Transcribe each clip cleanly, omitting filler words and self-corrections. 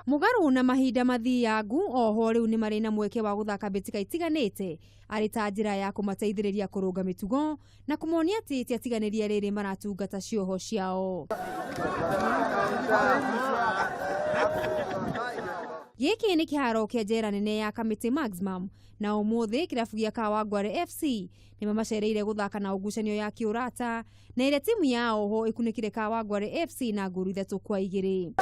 Mugaru na mahinda mathiangu ohwo riu ni marĩ na mweke wa guthaka mbitika itiganĩte arĩ ta njĩra ya kũmateithĩrĩria kũrũnga mĩtugo na kũmonia atĩ tiatiganĩria rĩrĩ maratungata cioho ciao. Gĩkĩ nĩ kĩharo kĩa njera nene ya Kamiti maximum na ũmũthĩ kirabu gĩa Kawangware FC nĩ mamacereire guthaka na ngucanio ya kĩũrata na ĩrĩa timu ya ohwo ĩkunĩkire Kawangware FC na ngolu 3-2.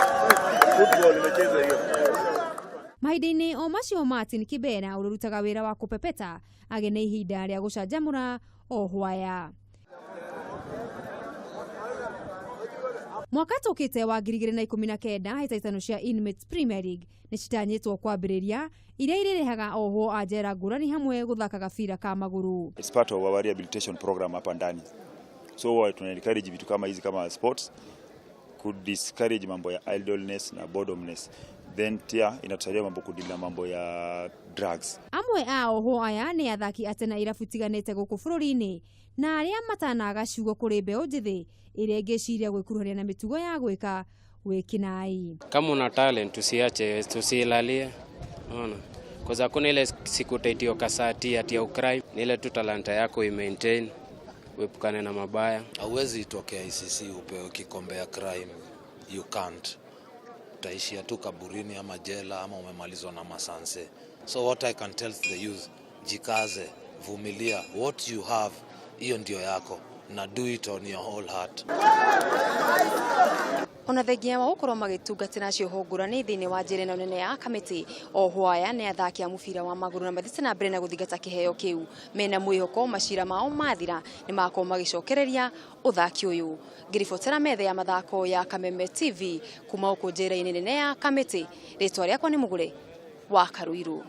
Mahinda-inĩ o macio Martin Kibera ũrutaga wĩra wa kũpepeta agene ihinda rĩa gũcanjamũra ohwo aya. Mwaka tũkĩte wa 2019 hĩtahĩtano cia Inmates Premier League nĩ citanyĩtwo kwambĩrĩria iria irehaga ohwo a njera ngũrani hamwe guthaka gabira ka magũrũ. It's part of our rehabilitation program hapa ndani. So tuna encourage vitu kama hizi kama sports could discourage mambo ya idleness na boredomness. Then tia inatusaidia mambo kudila mambo ya drugs. Amwe a ohwo aya nĩ athaki atena irabu tiganĩte gũkũ bũrũri-inĩ na arĩa matanaga ciugo kũrĩ mbeũ njĩthĩ ĩrĩa ĩngĩciria gwĩkuruhania na mĩtugo ya gwĩka wĩkinai. Kama una talent tusiache, tusilalie. Unaona? Kwa sababu kuna ile sikutaitio kasati ati ya crime, ni ile tu talanta yako i-maintain, uepukane na mabaya. Hauwezi itokea ICC upewe kikombe ya crime. You can't. Utaishia tu kaburini ama jela ama umemalizwa na masanse. So what I can tell the youth, jikaze, vumilia, what you have, hiyo ndio yako, na do it on your whole heart. Ona thengia wa gũkorwo magĩtungatĩra cioho ngũrani thĩinĩ wa njĩra ĩno nene ya Kamiti, ohwo aya nĩ athaki a mũbira wa magũrũ na mathiĩte na mbere na gũthingata kĩheo kĩu mena mwĩhoko macira mao mathira nĩ makorwo magĩcokereria ũthaki ũyũ. Ngĩribotera metha ya mathako ya Kameme TV kuma gũkũ njĩra-inĩ nene ya Kamiti, rĩtwa rĩakwa nĩ Mũgũre wa Karuiru.